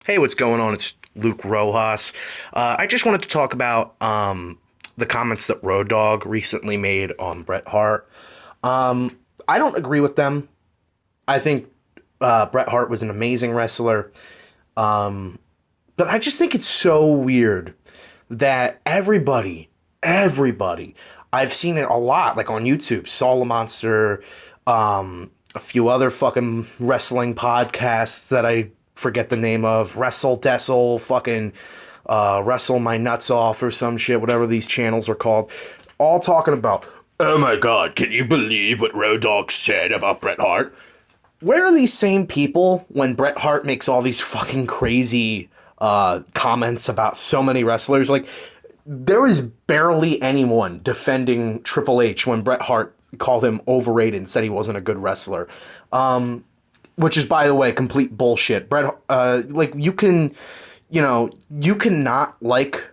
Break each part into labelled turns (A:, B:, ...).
A: Hey, what's going on? It's Luke Rojas. I just wanted to talk about the comments that Road Dogg recently made on Bret Hart. I don't agree with them. I think Bret Hart was an amazing wrestler. Um, but I just think it's so weird that everybody, I've seen it a lot, like on YouTube, Saw Monster, a few other fucking wrestling podcasts that I forget the name of, Wrestle Dessel, fucking Wrestle My Nuts Off or some shit, whatever these channels are called, all talking about, oh my god, can you believe what Road Dogg said about Bret Hart? Where are these same people when Bret Hart makes all these fucking crazy comments about so many wrestlers? Like, there was barely anyone defending Triple H when Bret Hart called him overrated and said he wasn't a good wrestler. Which is, by the way, complete bullshit. Bret, like, you cannot like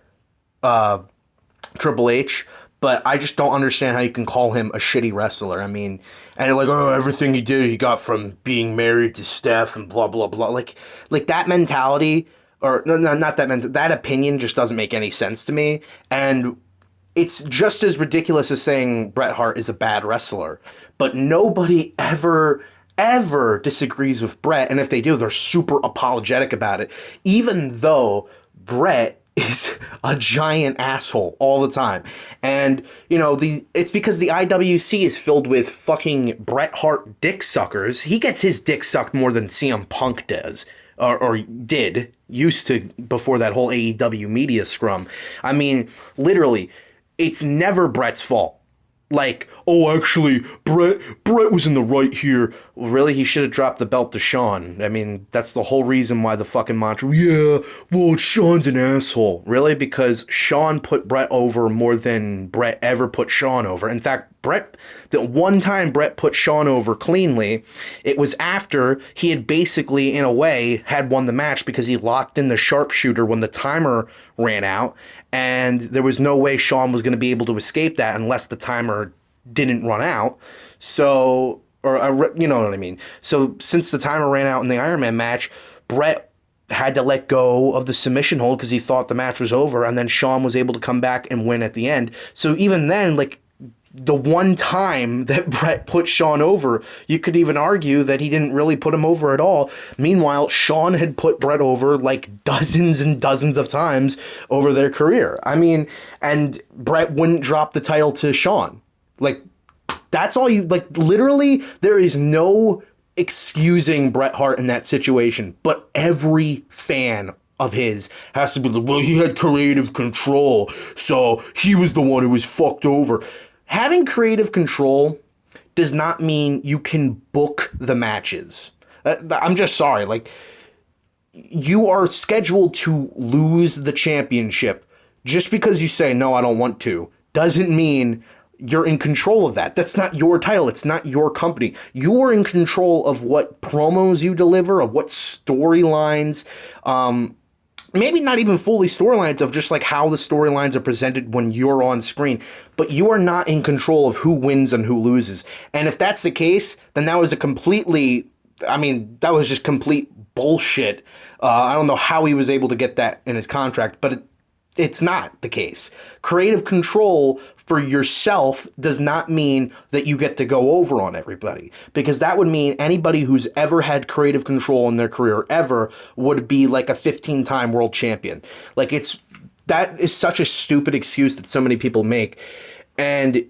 A: Triple H, but I just don't understand how you can call him a shitty wrestler. I mean, and like, oh, everything he did, he got from being married to Steph and blah blah blah. Like that mentality, or no, not that that opinion just doesn't make any sense to me. And it's just as ridiculous as saying Bret Hart is a bad wrestler. But nobody ever disagrees with Bret, and if they do, they're super apologetic about it, even though Bret is a giant asshole all the time. And it's because the IWC is filled with fucking Bret Hart dick suckers. He gets his dick sucked more than CM Punk does, or did, used to, before that whole AEW media scrum. I mean, literally, it's never Bret's fault. Like, oh, actually, Bret was in the right here. Well, really, he should have dropped the belt to Shawn. I mean, that's the whole reason why the fucking mantra, yeah, well, Shawn's an asshole. Really? Because Shawn put Bret over more than Bret ever put Shawn over. In fact, the one time Bret put Shawn over cleanly, it was after he had basically, in a way, had won the match because he locked in the sharpshooter when the timer ran out, and there was no way Shawn was going to be able to escape that unless the timer didn't run out. So, you know what I mean. So since the timer ran out in the Iron Man match, Bret had to let go of the submission hold because he thought the match was over, and then Shawn was able to come back and win at the end. So even then, like, the one time that Bret put Shawn over, you could even argue that he didn't really put him over at all. Meanwhile, Shawn had put Bret over like dozens and dozens of times over their career. I mean, and Bret wouldn't drop the title to Shawn. Like, that's all you, like, literally, there is no excusing Bret Hart in that situation, but every fan of his has to be like, well, he had creative control, so he was the one who was fucked over. Having creative control does not mean you can book the matches. I'm just sorry. Like, you are scheduled to lose the championship. Just because you say, no, I don't want to, doesn't mean you're in control of that. That's not your title. It's not your company. You are in control of what promos you deliver, of what storylines, maybe not even fully storylines, of just like how the storylines are presented when you're on screen, but you are not in control of who wins and who loses. And if that's the case, then that was that was just complete bullshit. I don't know how he was able to get that in his contract, but it's not the case. Creative control for yourself does not mean that you get to go over on everybody, because that would mean anybody who's ever had creative control in their career ever would be like a 15-time world champion. Like, that is such a stupid excuse that so many people make, and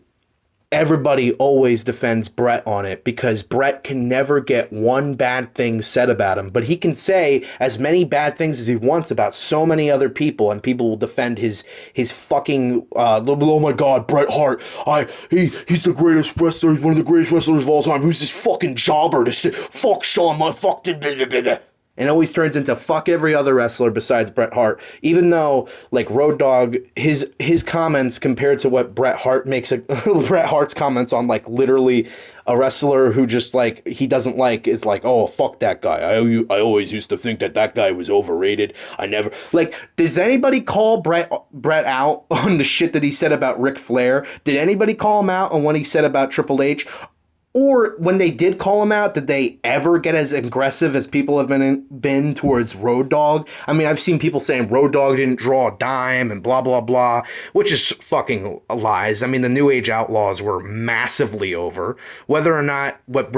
A: everybody always defends Bret on it because Bret can never get one bad thing said about him, but he can say as many bad things as he wants about so many other people, and people will defend his fucking oh my god, Bret Hart, he's the greatest wrestler, he's one of the greatest wrestlers of all time, who's this fucking jobber to say fuck Shawn, fuck blah, blah, blah, blah. And it always turns into fuck every other wrestler besides Bret Hart. Even though, like, Road Dogg, his comments compared to what Bret Hart makes Bret Hart's comments on, like, literally a wrestler who just, like, he doesn't like, is like, oh, fuck that guy. I always used to think that guy was overrated. I never, like, does anybody call Bret out on the shit that he said about Ric Flair? Did anybody call him out on what he said about Triple H? Or when they did call him out, did they ever get as aggressive as people have been towards Road Dogg? I mean, I've seen people saying Road Dogg didn't draw a dime and blah blah blah, which is fucking lies. I mean, the New Age Outlaws were massively over. Whether or not what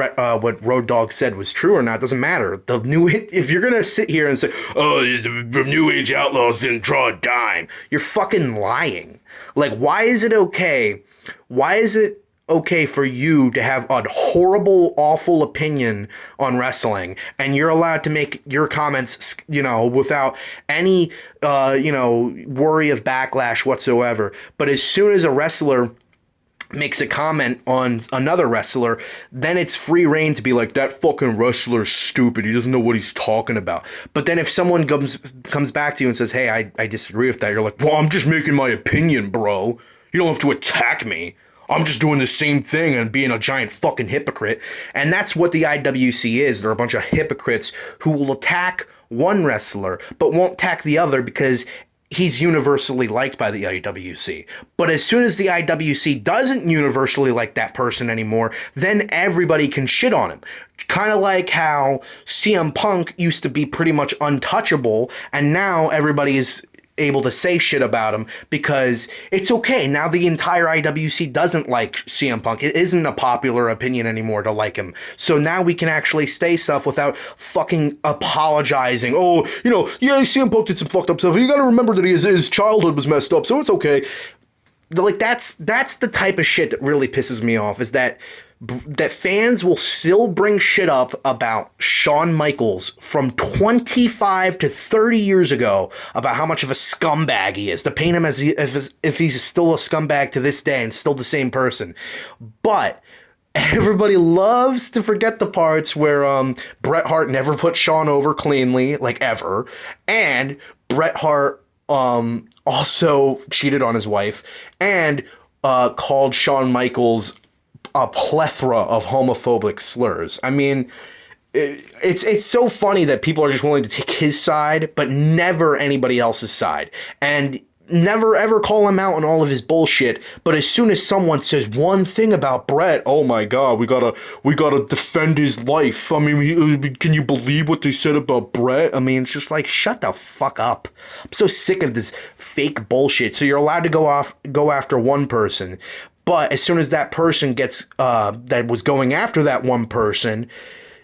A: Road Dogg said was true or not doesn't matter. The new if you're gonna sit here and say, "Oh, the New Age Outlaws didn't draw a dime," you're fucking lying. Like, why is it okay? Why is it okay for you to have a horrible, awful opinion on wrestling, and you're allowed to make your comments, without any, worry of backlash whatsoever? But as soon as a wrestler makes a comment on another wrestler, then it's free reign to be like, that fucking wrestler's stupid. He doesn't know what he's talking about. But then if someone comes back to you and says, hey, I disagree with that, you're like, well, I'm just making my opinion, bro. You don't have to attack me. I'm just doing the same thing and being a giant fucking hypocrite. And that's what the IWC is. They're a bunch of hypocrites who will attack one wrestler but won't attack the other because he's universally liked by the IWC. But as soon as the IWC doesn't universally like that person anymore, then everybody can shit on him. Kind of like how CM Punk used to be pretty much untouchable, and now everybody is able to say shit about him because it's okay. Now the entire IWC doesn't like CM Punk. It isn't a popular opinion anymore to like him. So now we can actually say stuff without fucking apologizing. Oh, yeah, CM Punk did some fucked up stuff. You gotta remember that his childhood was messed up, so it's okay. Like, that's the type of shit that really pisses me off, is that fans will still bring shit up about Shawn Michaels from 25 to 30 years ago about how much of a scumbag he is, to paint him as if he's still a scumbag to this day and still the same person. But everybody loves to forget the parts where Bret Hart never put Shawn over cleanly, like, ever, and Bret Hart also cheated on his wife and called Shawn Michaels a plethora of homophobic slurs. I mean, it's so funny that people are just willing to take his side, but never anybody else's side, and never ever call him out on all of his bullshit. But as soon as someone says one thing about Bret, oh my god, we gotta defend his life. I mean, can you believe what they said about Bret? I mean, it's just like, shut the fuck up. I'm so sick of this fake bullshit. So you're allowed to go after one person, but as soon as that person gets, that was going after that one person,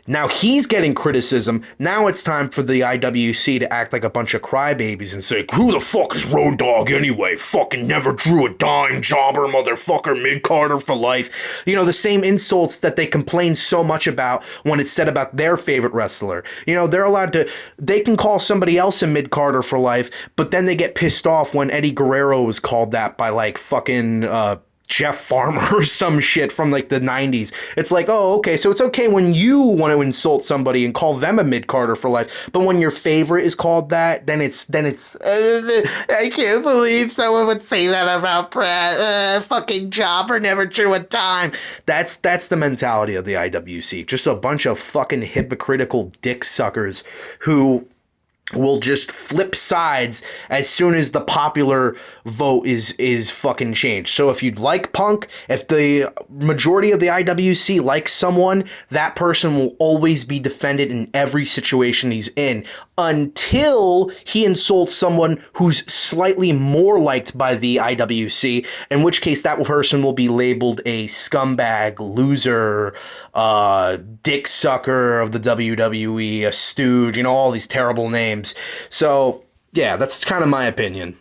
A: now he's getting criticism. Now it's time for the IWC to act like a bunch of crybabies and say, who the fuck is Road Dogg anyway? Fucking never drew a dime, jobber, motherfucker, mid-carder for life. The same insults that they complain so much about when it's said about their favorite wrestler. They can call somebody else a mid-carder for life, but then they get pissed off when Eddie Guerrero was called that by, like, fucking Jeff Farmer or some shit from, like, the 90s. It's like, oh, okay, so it's okay when you want to insult somebody and call them a mid-carder for life, but when your favorite is called that, then it's I can't believe someone would say that about Brad. Fucking jobber, never drew a dime. That's the mentality of the IWC. Just a bunch of fucking hypocritical dick suckers who will just flip sides as soon as the popular vote is fucking changed. So if you'd like Punk, if the majority of the IWC likes someone, that person will always be defended in every situation he's in, until he insults someone who's slightly more liked by the IWC, in which case that person will be labeled a scumbag, loser, dick sucker of the WWE, a stooge, all these terrible names. So, yeah, that's kind of my opinion.